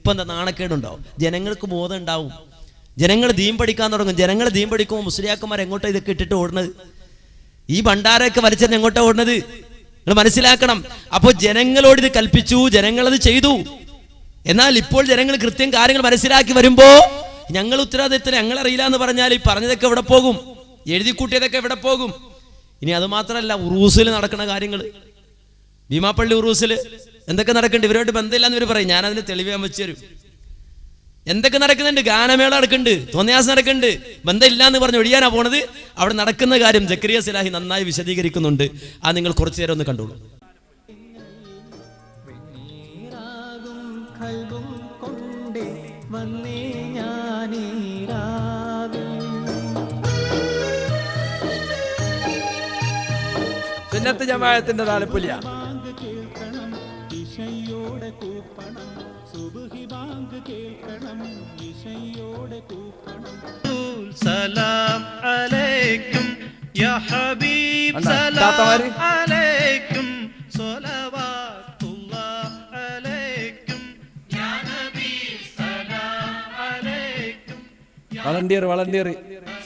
ഇപ്പം എന്താ നാണക്കേടുണ്ടോ? ജനങ്ങൾക്ക് ബോധം ഉണ്ടാവും. ജനങ്ങൾ ദീൻ പഠിക്കാൻ തുടങ്ങും. ജനങ്ങൾ ദീൻ പഠിക്കുമ്പോൾ മുസ്ലിയാക്കന്മാർ എങ്ങോട്ടോ ഇതൊക്കെ ഇട്ടിട്ട് ഓടുന്നത്? ഈ ഭണ്ഡാരമൊക്കെ വലിച്ചെറിഞ്ഞ് എങ്ങോട്ടാ ഓടുന്നത്? നിങ്ങൾ മനസ്സിലാക്കണം. അപ്പോൾ ജനങ്ങളോട് ഇത് കൽപ്പിച്ചു, ജനങ്ങളത് ചെയ്തു. എന്നാൽ ഇപ്പോൾ ജനങ്ങൾ കൃത്യം കാര്യങ്ങൾ മനസ്സിലാക്കി വരുമ്പോ ഞങ്ങൾ ഉത്തരവാദിത്തം ഞങ്ങളറിയില്ല എന്ന് പറഞ്ഞാൽ ഈ പറഞ്ഞതൊക്കെ എവിടെ പോകും? എഴുതി കൂട്ടിയതൊക്കെ എവിടെ പോകും? ഇനി അത് മാത്രമല്ല, ഉറൂസിൽ നടക്കുന്ന കാര്യങ്ങൾ, ഭീമാപ്പള്ളി ഉറൂസിൽ എന്തൊക്കെ നടക്കുന്നുണ്ട്? ഇവരോട്ട് ബന്ധമില്ലാന്ന് ഇവർ പറയും. ഞാനതിന് തെളിവ് ഞാൻ വെച്ചു തരും. എന്തൊക്കെ നടക്കുന്നുണ്ട്? ഗാനമേള നടക്കുന്നുണ്ട്, തോന്നിയാസം നടക്കുന്നുണ്ട്. ബന്ധമില്ല എന്ന് പറഞ്ഞ് ഒഴിയാനാ പോണത്. അവിടെ നടക്കുന്ന കാര്യം ജക്കരിയ സിലാഹി നന്നായി വിശദീകരിക്കുന്നുണ്ട്. അത് നിങ്ങൾ കുറച്ചു നേരം ഒന്ന് കണ്ടോളൂ. സുന്നത്ത് ജമാഅത്തിന്റെ താലപ്പൊലിയ. സലാം അലൈക്കും യാ ഹബീബ്, സലാം അലൈക്കും, സ്വലവാത്തുല്ലാഹ് അലൈക്കും യാ നബി, സലാം അലൈക്കും. വളണ്ടിയർ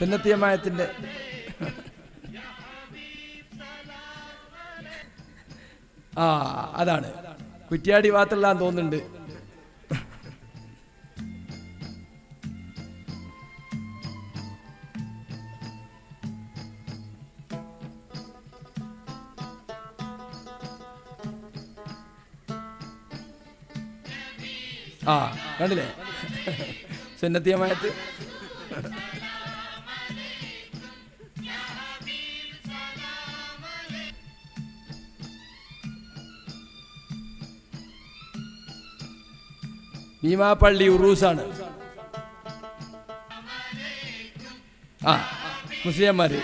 സുന്നത്ത് ജമാഅത്തിന്റെ അതാണ് കുറ്റ്യാടി ഭാഗത്തുള്ളാന്ന് തോന്നുന്നുണ്ട്. കണ്ടില്ലേ സുന്നത്ത് ജമാഅത്ത്. ഭീമാപ്പള്ളി ഉറൂസാണ്. മുസ്ലിംമാര്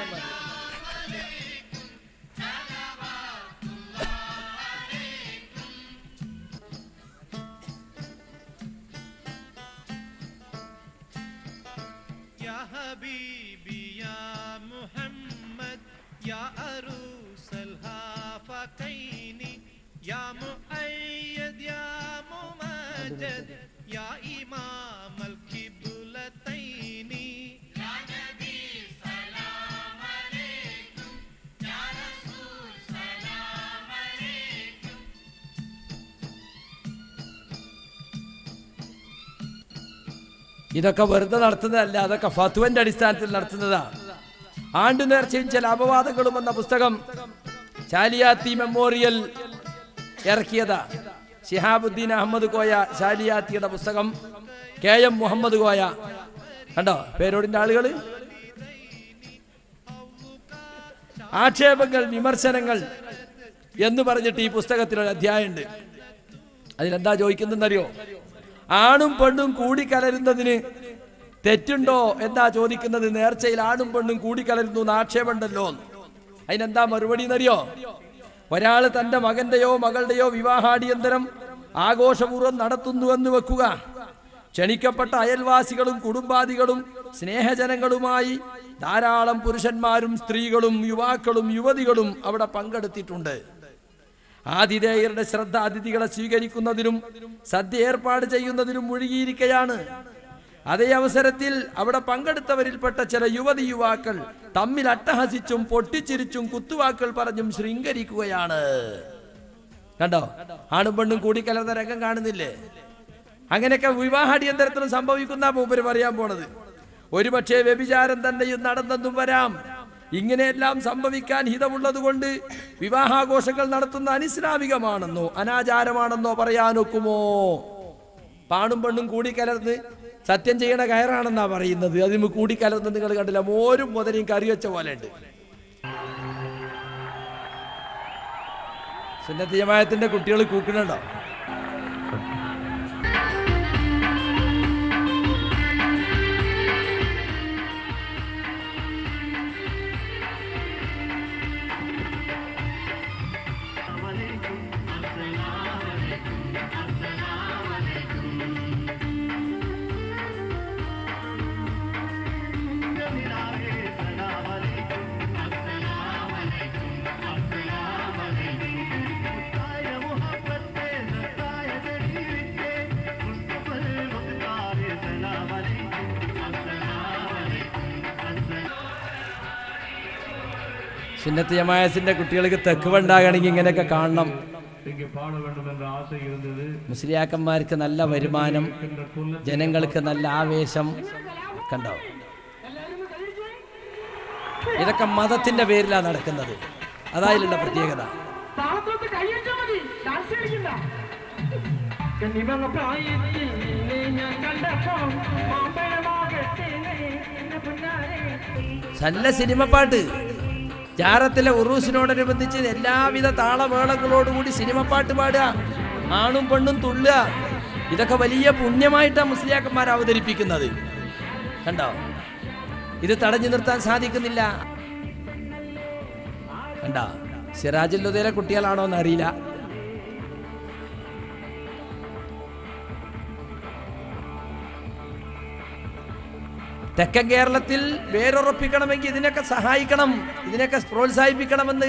യാ ഹബീബി യാ മുഹമ്മദ് യാ അറൂസൽ ഹാഫഖൈനി യാ മുഅയ്യദ് യാ മുമജ്ജദ് യാ ഇമാമൽ ഖിബ്ലതൈനി യാ നബി സലാം അലൈക്കും യാ റസൂൽ സലാം അലൈക്കും. ഇതൊക്കെ വെറുതെ നടത്തുന്നതല്ല, അതൊക്കെ ഫത്വന്റെ അടിസ്ഥാനത്തിൽ നടത്തുന്നതാ. ആണ്ടു നേർച്ചയും ചില അപവാദങ്ങളും എന്ന പുസ്തകം ശാലിയാത്തി മെമ്മോറിയൽ ഇറക്കിയതാ. ശിഹാബുദ്ദീൻ അഹമ്മദ് കോയ ശാലിയാത്തിയുടെ പുസ്തകം. KM മുഹമ്മദ് കോയ, കണ്ടോ പേരോടിന്റെ ആളുകള്. ആക്ഷേപങ്ങൾ, വിമർശനങ്ങൾ എന്ന് പറഞ്ഞിട്ട് ഈ പുസ്തകത്തിലൊരു അധ്യായമുണ്ട്. അതിലെന്താ ചോദിക്കുന്നറിയോ? ആണും പെണ്ണും കൂടിക്കലരുന്നതിന് തെറ്റുണ്ടോ എന്താ ചോദിക്കുന്നത്. നേർച്ചയിൽ ആണും പെണ്ണും കൂടിക്കലരുന്നു എന്ന് ആക്ഷേപമുണ്ടല്ലോ. അതിനെന്താ മറുപടി എന്നറിയോ? ഒരാൾ തന്റെ മകന്റെയോ മകളുടെയോ വിവാഹാടിയന്തരം ആഘോഷപൂർവ്വം നടത്തുന്നുവെന്ന് വെക്കുക. ക്ഷണിക്കപ്പെട്ട അയൽവാസികളും കുടുംബാദികളും സ്നേഹജനങ്ങളുമായി ധാരാളം പുരുഷന്മാരും സ്ത്രീകളും യുവാക്കളും യുവതികളും അവിടെ പങ്കെടുത്തിട്ടുണ്ട്. ആതിഥേയരുടെ ശ്രദ്ധ അതിഥികളെ സ്വീകരിക്കുന്നതിനും സദ്യ ഏർപ്പാട് ചെയ്യുന്നതിനും മുഴുകിയിരിക്കുകയാണ്. അതേ അവസരത്തിൽ അവിടെ പങ്കെടുത്തവരിൽപ്പെട്ട ചില യുവതി യുവാക്കൾ തമ്മിൽ അട്ടഹസിച്ചും പൊട്ടിച്ചിരിച്ചും കുത്തുവാക്കൾ പറഞ്ഞും ശൃംഗരിക്കുകയാണ്. കണ്ടോ, ആണും പെണ്ണും കൂടിക്കലർന്ന രംഗം കാണുന്നില്ലേ? അങ്ങനെയൊക്കെ വിവാഹാടിയന്തരത്തിനും സംഭവിക്കുന്ന മൂപ്പര് പറയാൻ പോണത്. ഒരുപക്ഷെ വ്യഭിചാരം തന്നെയും നടന്നെന്നും വരാം. ഇങ്ങനെയെല്ലാം സംഭവിക്കാൻ ഹിതമുള്ളത് കൊണ്ട് വിവാഹാഘോഷങ്ങൾ നടത്തുന്ന അനിസ്ലാമികമാണെന്നോ അനാചാരമാണെന്നോ പറയാനൊക്കുമോ? പാണും പെണ്ണും കൂടിക്കലർന്ന് സത്യം ചെയ്യണ കയറാണെന്നാ പറയുന്നത്. അതിന് കൂടിക്കലർന്ന് നിങ്ങൾ കണ്ടില്ല, മോരും മുതലയും കറി വെച്ച പോലെ ഉണ്ട്. സുന്നത്ത് ജമാഅത്തിന്റെ കുട്ടികൾ കൂക്കണുണ്ടോ? സുന്നത്ത് ജമാഅത്തിന്റെ കുട്ടികൾക്ക് തെക്കുവ ഉണ്ടാകണമെങ്കിൽ ഇങ്ങനെയൊക്കെ കാണണം. മുസ്ലിയാക്കന്മാർക്ക് നല്ല വരുമാനം, ജനങ്ങൾക്ക് നല്ല ആവേശം ഒക്കെ ഉണ്ടാവും. ഇതൊക്കെ മതത്തിന്റെ പേരിലാണ് നടക്കുന്നത്. അതായുള്ള പ്രത്യേകത. നല്ല സിനിമ പാട്ട് ജാറത്തിലെ ഉറൂസിനോടനുബന്ധിച്ച് എല്ലാവിധ താളമേളങ്ങളോടുകൂടി സിനിമ പാട്ട് പാടുക, ആണും പെണ്ണും തുള്ളുക. ഇതൊക്കെ വലിയ പുണ്യമായിട്ടാണ് മുസ്ലിയാക്കന്മാർ അവതരിപ്പിക്കുന്നത്. കണ്ടോ? ഇത് തടഞ്ഞു നിർത്താൻ സാധിക്കുന്നില്ല. കണ്ടോ? സിറാജുല്ലുദയിലെ കുട്ടികളാണോ എന്നറിയില്ല. തെക്കൻ കേരളത്തിൽ വേരുറപ്പിക്കണമെങ്കിൽ ഇതിനൊക്കെ സഹായിക്കണം, ഇതിനൊക്കെ പ്രോത്സാഹിപ്പിക്കണമെന്ന്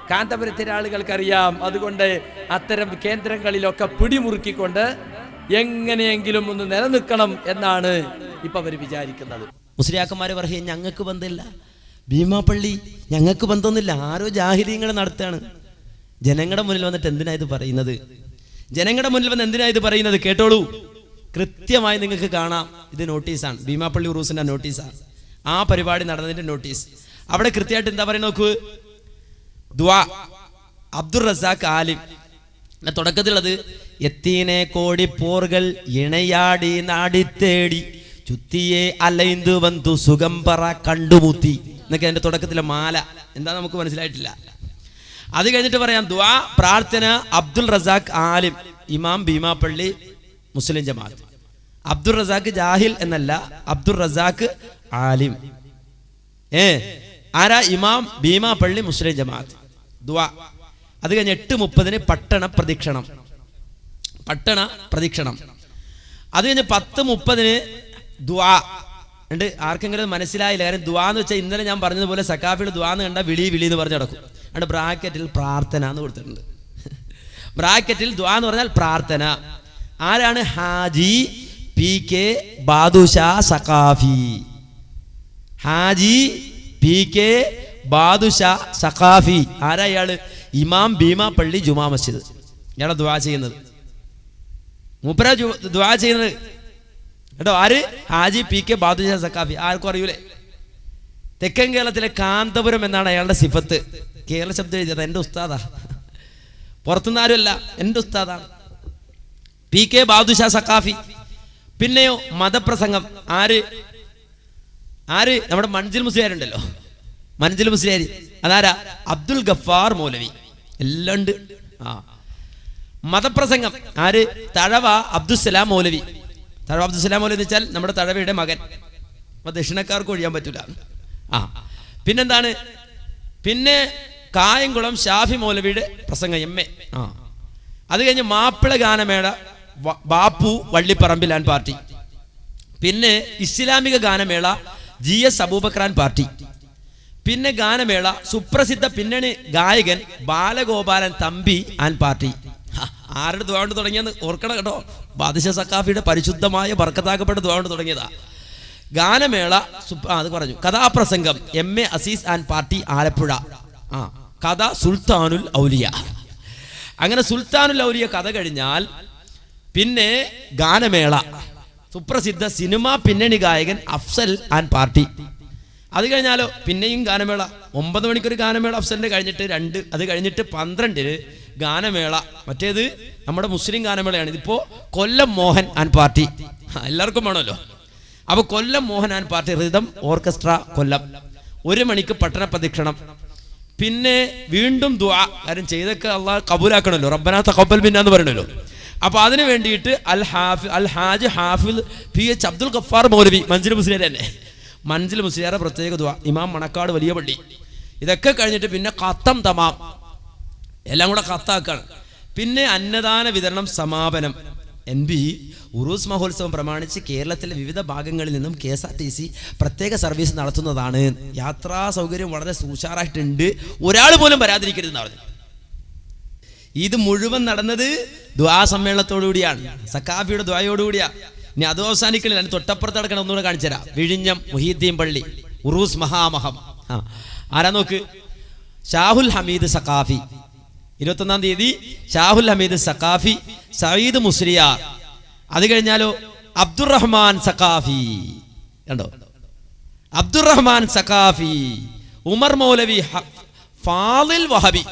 കാന്തപുരത്തിലെ ആളുകൾക്കറിയാം. അതുകൊണ്ട് അത്തരം കേന്ദ്രങ്ങളിലൊക്കെ പിടിമുറുക്കിക്കൊണ്ട് എങ്ങനെയെങ്കിലും ഒന്ന് നിലനിൽക്കണം എന്നാണ് ഇപ്പൊ അവർ വിചാരിക്കുന്നത്. മുസ്ലിയാക്കന്മാർ പറയും ഞങ്ങൾക്ക് ബന്ധമില്ല, ഭീമാപ്പള്ളി ഞങ്ങൾക്ക് ബന്ധമൊന്നുമില്ല, ആരോ ജാഹിലീങ്ങൾ നടത്തുകയാണ്. ജനങ്ങളുടെ മുന്നിൽ വന്നിട്ട് എന്തിനാ ഇത് പറയുന്നത്? ജനങ്ങളുടെ മുന്നിൽ വന്ന് എന്തിനാ ഇത് പറയുന്നത്? കേട്ടോളൂ, കൃത്യമായി നിങ്ങൾക്ക് കാണാം. ഇത് നോട്ടീസാണ്, ഭീമാപ്പള്ളി ഉറൂസിന്റെ നോട്ടീസാണ്. ആ പരിപാടി നടന്നതിന്റെ നോട്ടീസ്. അവിടെ കൃത്യമായിട്ട് എന്താ പറയുക നോക്കൂ. ദുആ അബ്ദുൾ റസാഖ് ആലിം. തുടക്കത്തിലുള്ളത് എത്തീനെ കോടി പോർകൾ ഇണയാടി നാടിത്തേടി ചുത്തിയെ അലൈന്തു വന്തു സുഖം പറ കണ്ടുമുത്തി എന്നൊക്കെ അതിന്റെ തുടക്കത്തിലെ മാല. എന്താ നമുക്ക് മനസ്സിലായിട്ടില്ല. അത് കഴിഞ്ഞിട്ട് പറയാം ദുആ പ്രാർത്ഥന അബ്ദുൾ റസാഖ് ആലിം, ഇമാം ഭീമാപ്പള്ളി മുസ്ലിം ജമാഅത്ത്. അബ്ദുൾ റസാഖ് ജാഹിൽ എന്നല്ല, അബ്ദുൾ റസാഖ് ആലിം. ആരാ? ഇമാം ഭീമാപ്പള്ളി മുസ്ലിം ജമാഅത്ത്. ദുആ. അത് കഴിഞ്ഞ് 8:30 പട്ടണ പ്രദക്ഷിണം. അത് കഴിഞ്ഞ് 10:30 ദുആ ഉണ്ട്. ആർക്കെങ്കിലും മനസ്സിലായില്ല. കാരണം ദുആ എന്ന് വെച്ചാൽ ഇന്നലെ ഞാൻ പറഞ്ഞതുപോലെ സക്കാഫിയുടെ ദുആ എന്ന് കണ്ട വിളി എന്ന് പറഞ്ഞു നടക്കും. അവിടെ ബ്രാക്കറ്റിൽ പ്രാർത്ഥന എന്ന് കൊടുത്തിട്ടുണ്ട്. ബ്രാക്കറ്റിൽ ദുആ എന്ന് പറഞ്ഞാൽ പ്രാർത്ഥന. ആരാണ്? ഹാജി PK ബാദുഷാ സഖാഫി. ഹാജി PK ബാദുഷാ സഖാഫി. ആരാ ഇയാള്? ഇമാം ഭീമാപ്പള്ളി ജുമാ മസ്ജിദ്. ഇയാളെ ദുആ ചെയ്യുന്നത്, മൂപ്പര ദുആ ചെയ്യുന്നത് കേട്ടോ. ആര്? ഹാജി PK ബാദുഷാ സഖാഫി. ആർക്കും അറിയൂലേ? തെക്കൻ കേരളത്തിലെ കാന്തപുരം എന്നാണ് അയാളുടെ സിഫത്ത്. കേരള ശബ്ദം എഴുതിയത് എൻ്റെ ഉസ്താദാ, പുറത്തുനിന്ന് ആരുമല്ല, എൻ്റെ ഉസ്താദാണ് PK ബാദുഷാ സഖാഫി. പിന്നെയോ മതപ്രസംഗം. ആര്? നമ്മുടെ മൻസിൽ മുസ്ലിയാരുണ്ടല്ലോ, മൻസിൽ മുസ്ലിയാർ. അതാരാ? അബ്ദുൽ ഗഫാർ മൗലവി. എല്ലാം ഉണ്ട്. മതപ്രസംഗം ആര്? തഴവ അബ്ദുസ്സലാം മൗലവി. തഴവ അബ്ദുസ്സലാം മൗലവി എന്ന് വെച്ചാൽ നമ്മുടെ തഴവയുടെ മകൻ. അപ്പൊ ദക്ഷിണക്കാർക്ക് ഒഴിയാൻ പറ്റൂല. പിന്നെന്താണ്? പിന്നെ കായംകുളം ഷാഫി മൗലവിയുടെ പ്രസംഗം MA. അത് കഴിഞ്ഞ് മാപ്പിള ഗാനമേള ബാപ്പു വള്ളിപ്പറമ്പിലാൻ പാർട്ടി. പിന്നെ ഇസ്ലാമിക ഗാനമേള GS അബൂബക്രാൻ പാർട്ടി. പിന്നെ ഗാനമേള സുപ്രസിദ്ധ പിന്നണി ഗായകൻ ബാലഗോപാലൻ തമ്പി ആൻ പാർട്ടി. ആരുടെ ദുആ കൊണ്ട് തുടങ്ങിയെന്ന് ഓർക്കണം കേട്ടോ. ബാദുഷാ സഖാഫിയുടെ പരിശുദ്ധമായ ബർക്കത്താക്കപ്പെട്ട ദുആ കൊണ്ട് തുടങ്ങിയതാ ഗാനമേള. അത് പറഞ്ഞു. കഥാപ്രസംഗം MA Azeez and party Alappuzha. കഥ സുൽത്താനുൽ ഔലിയ. അങ്ങനെ സുൽത്താനുൽ ഔലിയ കഥ കഴിഞ്ഞാൽ പിന്നെ ഗാനമേള സുപ്രസിദ്ധ സിനിമാ പിന്നണി ഗായകൻ അഫ്സൽ ആൻ പാർട്ടി. അത് കഴിഞ്ഞാലോ പിന്നെയും ഗാനമേള. 9 മണിക്കൊരു ഗാനമേള അഫ്സലിന്റെ കഴിഞ്ഞിട്ട് 2. അത് കഴിഞ്ഞിട്ട് 12 ഗാനമേള. മറ്റേത് നമ്മുടെ മുസ്ലിം ഗാനമേളയാണ്. ഇതിപ്പോ കൊല്ലം മോഹൻ ആൻ പാർട്ടി. എല്ലാവർക്കും വേണമല്ലോ. അപ്പൊ Kollam Mohan and party rhythm orchestra Kollam. 1 മണിക്ക് പട്ടണ പ്രദക്ഷിണം. പിന്നെ വീണ്ടും ദുആ. കാര്യം ചെയ്തൊക്കെ അള്ളാഹ് കബൂലാക്കണല്ലോ. റബ്ബനാ തഖബ്ബൽ മിന്നാ എന്ന് പറയണല്ലോ. അപ്പൊ അതിന് വേണ്ടിയിട്ട് അൽ ഹാജ് ഹാഫിൽ PH അബ്ദുൽ ഗഫാർ മൗലവി മൻസിൽ മുസ്ലിയാർ തന്നെ. മൻസിൽ മുസ്ലിയാറെ പ്രത്യേക ദുആ. ഇമാം മണക്കാട് വലിയ പള്ളി. ഇതൊക്കെ കഴിഞ്ഞിട്ട് പിന്നെ ഖത്തം തമാം, എല്ലാം കൂടെ ഖത്താക്കാണ്. പിന്നെ അന്നദാന വിതരണം സമാപനം. NB ഉറൂസ് മഹോത്സവം പ്രമാണിച്ച് കേരളത്തിലെ വിവിധ ഭാഗങ്ങളിൽ നിന്നും KSRTC പ്രത്യേക സർവീസ് നടത്തുന്നതാണ്. യാത്രാ സൗകര്യം വളരെ ഉഷാറായിട്ടുണ്ട്. ഒരാൾ പോലും വരാതിരിക്കരുതെന്ന് പറഞ്ഞു. ഇത് മുഴുവൻ നടന്നത് ദുആ സമ്മേളനത്തോടുകൂടിയാണ്, സക്കാഫിയുടെ ദുആയോടുകൂടിയാ. ഇനി അത് അവസാനിക്കലില്ല. അതിന് തൊട്ടപ്പുറത്ത് നടക്കണം. ഒന്നുകൂടെ കാണിച്ചു തരാം. വിഴിഞ്ഞം മുഹീദ്ദീൻ പള്ളി ഉറൂസ് മഹാമഹം. ആരാ നോക്ക്. ഷാഹുൽ ഹമീദ് സഖാഫി, 21-ാം തീയതി ഷാഹുൽ ഹമീദ് സഖാഫി, സയ്യിദ് മുസ്ലിയാർ. അത് കഴിഞ്ഞാലോ അബ്ദുറഹ്മാൻ സഖാഫി, കണ്ടോ, അബ്ദുറഹ്മാൻ സഖാഫി, ഉമർ മൗലവി, ഫാളിൽ വഹബി.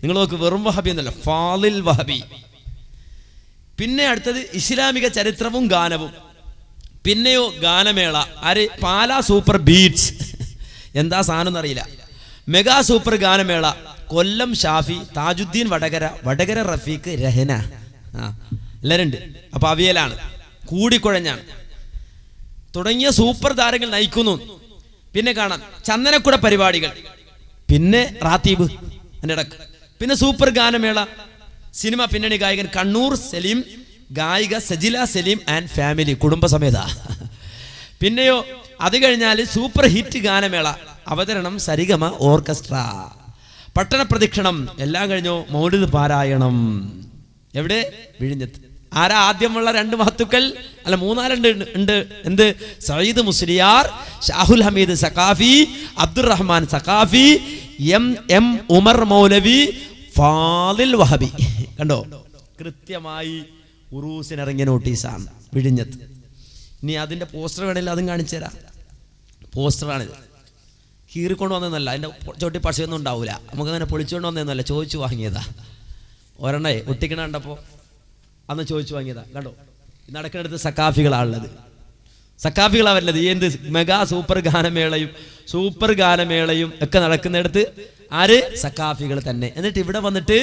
നിങ്ങൾ നോക്ക്, വെറും വഹബി എന്നല്ല, ഫാളിൽ വഹബി. പിന്നെ അടുത്തത് ഇസ്ലാമിക ചരിത്രവും ഗാനവും. പിന്നെയോ ഗാനമേള. ആര്? Pala super beats. എന്താ സാധനം എന്നറിയില്ല. മെഗാ സൂപ്പർ ഗാനമേള. കൊല്ലം ഷാഫി, താജുദ്ദീൻ വടകര, വടകര റഫീഖ്, രഹന. എല്ലാവരും ഉണ്ട്. അപ്പൊ അവിയലാണ്, കൂടിക്കുഴഞ്ഞാണ് തുടങ്ങിയ സൂപ്പർ താരങ്ങൾ നയിക്കുന്നു. പിന്നെ കാണാം ചന്ദനക്കുട പരിപാടികൾ, പിന്നെ റാത്തീബ് അതിൻ്റെ ഇടക്ക്, പിന്നെ സൂപ്പർ ഗാനമേള, സിനിമ പിന്നണി ഗായകൻ കണ്ണൂർ സലീം, ഗായിക സജില സലീം ആൻഡ് ഫാമിലി, കുടുംബസമേത. പിന്നെയോ അത് കഴിഞ്ഞാൽ സൂപ്പർ ഹിറ്റ് ഗാനമേള, അവതരണം സരിഗമ ഓർക്കസ്ട്ര, പട്ടണ പ്രദക്ഷിണം, എല്ലാം കഴിഞ്ഞോ മൗലിദ് പാരായണം. എവിടെ? വിഴിഞ്ഞത്ത്. ആരാ ആദ്യമുള്ള 2 മഹത്തുക്കൾ? അല്ല, 3-4 ഉണ്ട്. എന്ത്? സയ്യിദ് മുസ്ലിയാർ, ഷാഹുൽ ഹമീദ് സഖാഫി, അബ്ദുറഹ്മാൻ സഖാഫി, എം ഉമർ മൗലവി, ഫാളിൽ വഹബി. കണ്ടോ, കൃത്യമായി ഉറൂസിനിറങ്ങിയ നോട്ടീസാണ് വിഴിഞ്ഞത്ത്. ഇനി അതിന്റെ പോസ്റ്റർ വേണമെങ്കിൽ അതും കാണിച്ചു തരാം. പോസ്റ്ററാണിത്. കീറിക്കൊണ്ട് വന്നതല്ല, അതിന്റെ ചോട്ടി പശയൊന്നും ഉണ്ടാവില്ല. നമുക്കങ്ങനെ പൊളിച്ചുകൊണ്ട് വന്നതൊന്നുമല്ല, ചോദിച്ചു വാങ്ങിയതാ. ഒരെണ്ണേ ഒട്ടിക്കണ കണ്ടപ്പോൾ അന്ന് ചോദിച്ചു വാങ്ങിയതാ. കണ്ടോ, നടക്കുന്നിടത്ത് സക്കാഫികളാണുള്ളത്, സക്കാഫികളാണ് വരുന്നത്. ഈ എന്ത് മെഗാ സൂപ്പർ ഗാനമേളയും ഒക്കെ നടക്കുന്നിടത്ത് ആര്? സക്കാഫികൾ തന്നെ. എന്നിട്ട് ഇവിടെ വന്നിട്ട്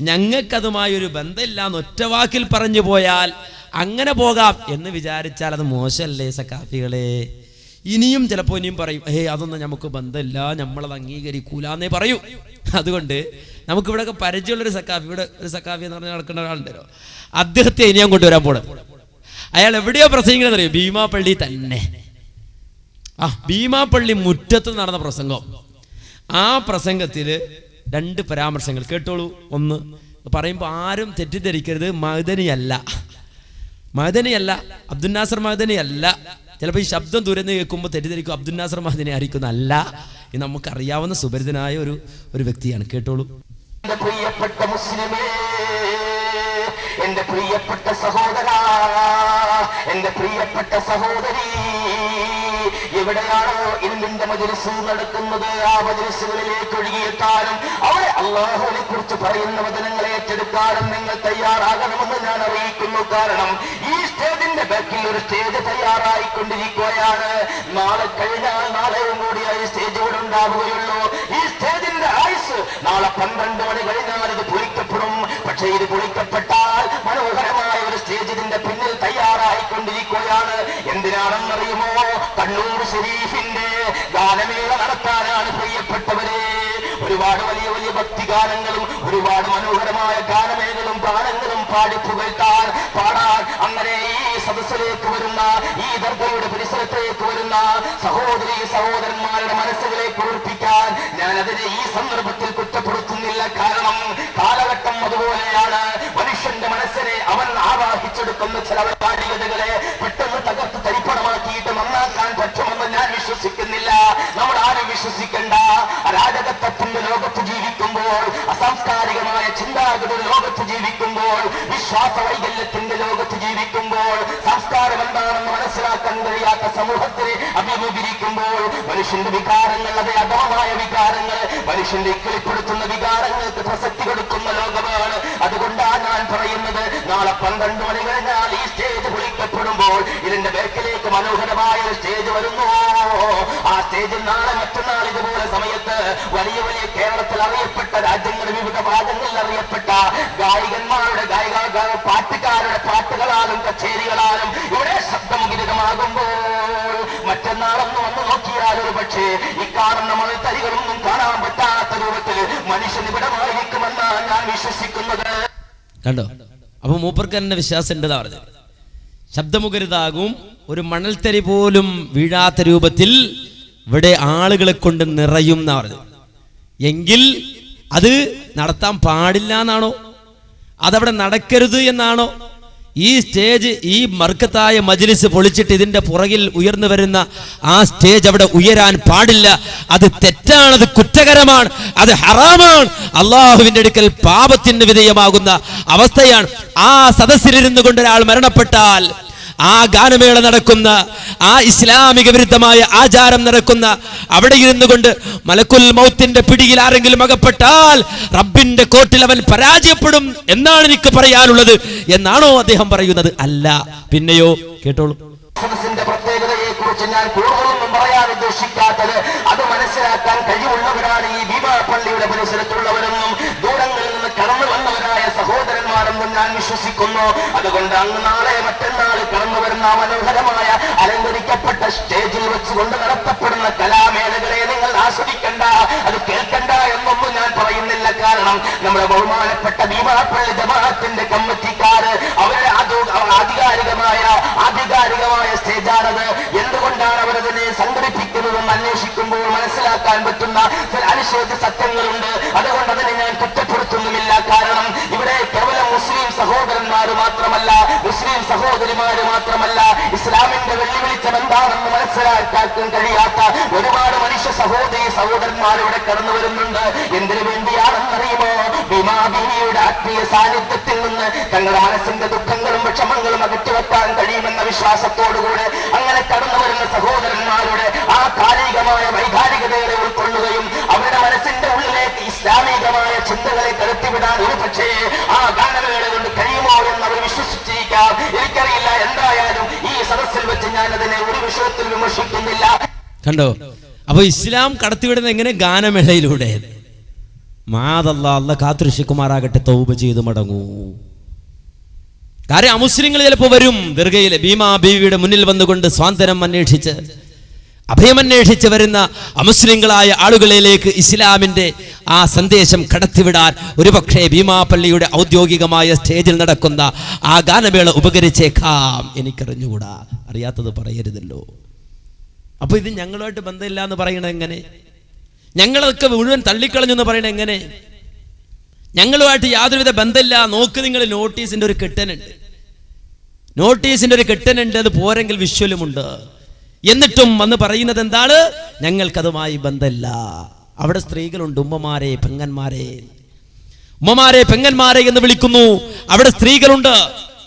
ഞങ്ങൾക്കതുമായി ഒരു ബന്ധമില്ലാന്ന് ഒറ്റവാക്കിൽ പറഞ്ഞു പോയാൽ അങ്ങനെ പോകാം എന്ന് വിചാരിച്ചാൽ അത് മോശമല്ലേ സക്കാഫികളെ? ഇനിയും ചിലപ്പോൾ ഇനിയും പറയും, അതൊന്നും നമുക്ക് ബന്ധമില്ല, നമ്മളത് അംഗീകരിക്കൂലെന്നേ പറയൂ. അതുകൊണ്ട് നമുക്കിവിടെയൊക്കെ പരിചയമുള്ളൊരു സക്കാഫി, ഇവിടെ ഒരു സക്കാഫി എന്ന് പറഞ്ഞാൽ നടക്കുന്ന ഒരാളുണ്ടല്ലോ, അദ്ദേഹത്തെ ഇനി ഞാൻ കൊണ്ടുവരാൻ പോണം. അയാൾ എവിടെയോ പ്രസംഗിക്കണമെന്ന് അറിയോ? ഭീമാപ്പള്ളി തന്നെ. ഭീമാപ്പള്ളി മുറ്റത്ത് നടന്ന പ്രസംഗം. ആ പ്രസംഗത്തിൽ 2 പരാമർശങ്ങൾ കേട്ടോളൂ. ഒന്ന് പറയുമ്പോൾ ആരും തെറ്റിദ്ധരിക്കരുത്, മഅ്ദനിയല്ല, അബ്ദുൽ നാസർ മഅ്ദനി അല്ല. ചിലപ്പോൾ ഈ ശബ്ദം ദൂരെന്ന് കേൾക്കുമ്പോൾ തെറ്റിദ്ധരിക്കും അബ്ദുൽ നാസർ മഅ്ദനി ആയിരിക്കുന്നല്ല. ഇത് നമുക്കറിയാവുന്ന സുപരിചിതനായ ഒരു വ്യക്തിയാണ്. കേട്ടോളൂ. പ്രിയപ്പെട്ട മുസ്ലിമേ, എന്റെ പ്രിയപ്പെട്ട സഹോദര, എന്റെ പ്രിയപ്പെട്ട സഹോദരി, എവിടെയാണോ ഇൽമിന്റെ മജ്‌ലിസ് നടക്കുന്നത് ആ മജ്‌ലിസുകളിലേക്ക് ഒഴുകിയെത്താനും അവിടെ അല്ലാഹുവിനെ കുറിച്ച് പറയുന്ന വചനങ്ങളെ ഏറ്റെടുക്കാനും നിങ്ങൾ തയ്യാറാകണമെന്ന് ഞാൻ അറിയിക്കുന്നു. കാരണം ഈ സ്റ്റേജിന്റെ ബാക്കിൽ ഒരു സ്റ്റേജ് തയ്യാറായിക്കൊണ്ടിരിക്കുകയാണ്. നാളെ കഴിഞ്ഞാൽ നാളെയും കൂടിയായി സ്റ്റേജ് ഇവിടെ ഉണ്ടാവുകയുള്ളൂ. ഈ സ്റ്റേജിന്റെ ആയുസ് നാളെ 12 മണി കഴിഞ്ഞാൽ ഇത് പൊളിക്കപ്പെടും. പക്ഷേ ഇത് പൊളിക്കപ്പെട്ടാൽ മനോഹരമായ ഒരു സ്റ്റേജ് ഇതിന്റെ പിന്നിൽ തയ്യാറായിക്കൊണ്ടിരിക്കുകയാണ്. എന്തിനാണെന്നറിയുമോ? കണ്ണൂർ ഷരീഫിന്റെ ഗാനമേള നടത്താനാണ് പ്രിയപ്പെട്ടവരെ. ഒരുപാട് വലിയ വലിയ ഭക്തിഗാനങ്ങളും ഒരുപാട് മനോഹരമായ ഗാനമേളകളും ഗാനങ്ങളും പാടാൻ അങ്ങനെ ഈ സദസ്സിലേക്ക് വരുന്ന, ഈ ദർഗയുടെ പരിസരത്തേക്ക് വരുന്ന സഹോദരന്മാരുടെ മനസ്സുകളെ കുളിർപ്പിക്കാൻ ഞാൻ അതിനെ ഈ സന്ദർഭത്തിൽ കുറ്റപ്പെടുത്തുന്നില്ല. കാരണം കാലഘട്ടം അതുപോലെയാണ്. മനുഷ്യന്റെ മനസ്സിനെ അവൻ ആവാഹിച്ചെടുക്കുന്ന ചില വൈകാരികതകളെ പെട്ടെന്ന് തകർത്ത് തരിപ്പണമാക്കിയിട്ട് നന്നാക്കാൻ പറ്റുമെന്ന് ഞാൻ വിശ്വസിക്കുന്നില്ല. നമ്മൾ ആരും വിശ്വസിക്കേണ്ട. അരാജകത്വത്തിന്റെ ലോകത്ത് ജീവിക്കുമ്പോൾ, അസാംസ്കാരികമായ ചിന്താഗതിയുടെ ലോകത്ത് ജീവിക്കുമ്പോൾ, വിശ്വാസ വൈകല്യത്തിന്റെ ലോകത്ത് ജീവിക്കുമ്പോൾ, സംസ്കാരം എന്താണെന്ന് മനസ്സിലാക്കാൻ കഴിയാത്ത സമൂഹത്തെ അഭിമുഖീകരിക്കുമ്പോൾ മനുഷ്യന്റെ വികാരങ്ങൾ, അതേ അധമമായ വികാരങ്ങൾ, മനുഷ്യന്റെ ഇക്കിളിപ്പെടുത്തുന്ന വികാരങ്ങൾക്ക് പ്രസക്തി കൊടുക്കുന്ന ലോകമാണ്. അതുകൊണ്ടാണ് ഞാൻ പറയുന്നത്, നാളെ 12 മണി കഴിഞ്ഞാൽ ഈ സ്റ്റേജ് പൊളിക്കപ്പെടുമ്പോൾ ഇതിന്റെ ബാക്കിലേക്ക് മനോഹരമായ ഒരു സ്റ്റേജ് വരുന്നു. ആ സ്റ്റേജിൽ നാളെ മറ്റന്നാൾ ഇതുപോലെ സമയത്ത് വലിയ വലിയ കേരളത്തിൽ അറിയപ്പെട്ട, രാജ്യങ്ങളുടെ വിവിധ ഭാഗങ്ങളിൽ അറിയപ്പെട്ട ഗായകന്മാരുടെ പാട്ടുകാരുടെ പാട്ടുകളാലും കച്ചേരികളാലും ഇവിടെ ശബ്ദമുഖരിതമാകുമ്പോൾ മറ്റന്നാളൊന്ന് വന്നു നോക്കിയാൽ ഒരു പക്ഷേ ഈ കാണുന്ന മണൽത്തരികളൊന്നും കാണാൻ പറ്റാത്ത രൂപത്തിൽ മനുഷ്യൻ ഇവിടമായിരിക്കുമെന്നാണ് ഞാൻ വിശ്വസിക്കുന്നത്. കണ്ടോ? അപ്പൊ മൂപ്പർക്ക് തന്നെ വിശ്വാസം ഉണ്ടെന്നാ പറഞ്ഞത്. ശബ്ദമുഖരിതാകും, ഒരു മണൽത്തരി പോലും വീഴാത്ത രൂപത്തിൽ ഇവിടെ ആളുകളെ കൊണ്ട് നിറയും എന്നാ പറഞ്ഞത്. എങ്കിൽ അത് നടത്താൻ പാടില്ല എന്നാണോ? അതവിടെ നടക്കരുത് എന്നാണോ? ഈ സ്റ്റേജ്, ഈ മർക്കത്തായ മജ്ലിസ് പൊളിച്ചിട്ട് ഇതിന്റെ പുറകിൽ ഉയർന്നു വരുന്ന ആ സ്റ്റേജ് അവിടെ ഉയരാൻ പാടില്ല. അത് തെറ്റാണ്, അത് കുറ്റകരമാണ്, അത് ഹറാമാണ്, അള്ളാഹുവിന്റെ അടുക്കൽ പാപത്തിന് വിധേയമാകുന്ന അവസ്ഥയാണ്. ആ സദസ്സിലിരുന്നു കൊണ്ട് ഒരാൾ മരണപ്പെട്ടാൽ, ആ ഗാനമേള നടക്കുന്ന, ആ ഇസ്ലാമിക വിരുദ്ധമായ ആചാരം നടക്കുന്ന അവിടെ ഇരുന്നു കൊണ്ട് മലക്കുൽ മൗത്തിന്റെ പിടിയിൽ ആരെങ്കിലും അകപ്പെട്ടാൽ റബ്ബിന്റെ കോർട്ടിൽ അവൻ പരാജയപ്പെടും എന്നാണ് എനിക്ക് പറയാനുള്ളത് എന്നാണോ അദ്ദേഹം പറയുന്നത്? അല്ല. പിന്നെയോ? കേട്ടോളൂ. സദസ്സിന്റെ പ്രത്യേകതയെ കുറിച്ച് ഞാൻ കൂടുതലൊന്നും പറയാൻ ഉദ്ദേശിക്കാത്തത്, അത് മനസ്സിലാക്കാൻ കഴിവുള്ളവരാണ് ഈ ഭീമാപള്ളിയുടെ പരിസരത്തുള്ളവരെന്നും ദൂരങ്ങളിൽ നിന്ന് കടന്നു വന്നവരായ സഹോദരന്മാരെന്നും ഞാൻ വിശ്വസിക്കുന്നു. അതുകൊണ്ട് അങ്ങ് നാളെ മറ്റന്നാൾ കടന്നു വരുന്ന മനോഹരമായ അലങ്കരിക്കപ്പെട്ട സ്റ്റേജിൽ വെച്ചുകൊണ്ട് നടത്തപ്പെടുന്ന കലാമേളകളെ നിങ്ങൾ ആസ്വദിക്കണ്ട, അത് കേൾക്കണ്ട എന്നൊന്നും ഞാൻ പറയുന്നില്ല. കാരണം നമ്മുടെ ബഹുമാനപ്പെട്ട ഭീമാപള്ളി ജമാഅത്തിന്റെ കമ്മിറ്റിക്കാര് അവരുടെ ആധികാരികമായ സ്റ്റേജാണത്. എന്തുകൊണ്ടാണ് അവരതിനെ സംഘടിപ്പിക്കുന്നതെന്ന് അന്വേഷിക്കുമ്പോൾ മനസ്സിലാക്കാൻ പറ്റുന്ന ചില അനിഷേധ്യ സത്യങ്ങളുണ്ട്. അതുകൊണ്ട് അതിനെ ഞാൻ കുറ്റപ്പെടുത്തുന്നുമില്ല. കാരണം ഇവിടെ കേവലം മുസ്ലിം സഹോദരന്മാര് മാത്രമല്ല, മുസ്ലിം സഹോദരിമാര് മാത്രമല്ല, ഇസ്ലാമിന്റെ വെല്ലുവിളിച്ചം എന്താണെന്ന് മനസ്സിലാക്കാൻ കഴിയാത്ത ഒരുപാട് മനുഷ്യ സഹോദരന്മാർ ഇവിടെ കടന്നു വരുന്നുണ്ട്. എന്തിനു വേണ്ടിയാണെന്നറിയുമോ? ഭീമാബീവിയുടെ ആത്മീയ സാന്നിധ്യത്തിൽ നിന്ന് തങ്ങളുടെ മനസ്സിന്റെ ദുഃഖങ്ങളും വിഷമങ്ങളും അകറ്റിവെക്കാൻ കഴിയുമെന്ന വിശ്വാസത്തോടുകൂടെ അങ്ങനെ കടന്നു വരുന്ന സഹോദരന്മാരുടെ ആ കാലികമായ വൈകാരികതകളെ ഉൾക്കൊള്ളുകയും അവരുടെ മനസ്സിന്റെ ഉള്ളിലേക്ക് ഇസ്ലാമികമായ ചിന്തകളെ കടത്തിവിടാൻ ഒരു പക്ഷേ ആ ഗാനമേള കൊണ്ട് കഴിയുമോ എന്ന് അവർ വിശ്വസിച്ചിരിക്കാം. എനിക്കറിയില്ല. എന്തായാലും ഈ സദസ്സിൽ വെച്ച് ഞാൻ അതിനെ ഒരു വിഷയത്തിൽ വിമർശിക്കുന്നില്ല. കണ്ടോ? അപ്പൊ ഇസ്ലാം കടത്തിവിടുന്നത് എങ്ങനെ? ഗാനമേളയിലൂടെ. മാതല്ലാ, അല്ലാഹ് കാത്തുരക്ഷിക്കുമാറാകട്ടെ. തൗബ ചെയ്ത് മടങ്ങൂ. കാര്യം അമുസ്ലിങ്ങൾ ചിലപ്പോൾ വരും ദർഗയിലെ ഭീമാ ബീവിയുടെ മുന്നിൽ വന്നുകൊണ്ട് സ്വാതന്ത്ര്യം അന്വേഷിച്ച്, അഭയമന്വേഷിച്ച് വരുന്ന അമുസ്ലിങ്ങളായ ആളുകളിലേക്ക് ഇസ്ലാമിന്റെ ആ സന്ദേശം കടത്തിവിടാൻ ഒരുപക്ഷെ ഭീമാപള്ളിയുടെ ഔദ്യോഗികമായ സ്റ്റേജിൽ നടക്കുന്ന ആ ഗാനമേള ഉപകരിച്ചേക്കാം. എനിക്കറിഞ്ഞുകൂടാ, അറിയാത്തത് പറയരുതല്ലോ. അപ്പൊ ഇത് ഞങ്ങളുമായിട്ട് ബന്ധമില്ല എന്ന് പറയണത് എങ്ങനെ? ഞങ്ങളൊക്കെ മുഴുവൻ തള്ളിക്കളഞ്ഞു എന്ന് പറയണത് എങ്ങനെ? ഞങ്ങളുമായിട്ട് യാതൊരുവിധ ബന്ധമില്ല. നോക്ക് നിങ്ങൾ, നോട്ടീസിന്റെ ഒരു കെട്ടനുണ്ട്. അത് പോരെങ്കിൽ വിഷ്വലുമുണ്ട്. എന്നിട്ടും വന്ന് പറയുന്നത് എന്താണ്? ഞങ്ങൾക്കതുമായി ബന്ധമില്ല. അവിടെ സ്ത്രീകളുണ്ട്, ഉമ്മമാരെ പെങ്ങന്മാരെ എന്ന് വിളിക്കുന്നു. അവിടെ സ്ത്രീകളുണ്ട്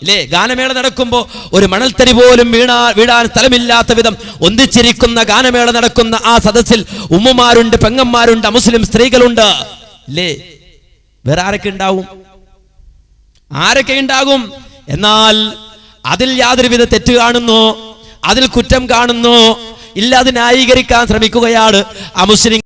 ഇല്ലേ? ഗാനമേള നടക്കുമ്പോ ഒരു മണൽത്തരി പോലും വീഴാൻ സ്ഥലമില്ലാത്ത വിധം ഒന്നിച്ചിരിക്കുന്ന ഗാനമേള നടക്കുന്ന ആ സദസ്സിൽ ഉമ്മമാരുണ്ട്, പെങ്ങന്മാരുണ്ട്, മുസ്ലിം സ്ത്രീകളുണ്ട് ഇല്ലേ? വേറെ ആരൊക്കെ ഉണ്ടാകും? എന്നാൽ അതിൽ യാതൊരുവിധ തെറ്റ് കാണുന്നോ, അതിൽ കുറ്റം കാണുന്നോ ഇല്ല, അത് ന്യായീകരിക്കാൻ ശ്രമിക്കുകയാണ് ആ മുസ്ലിം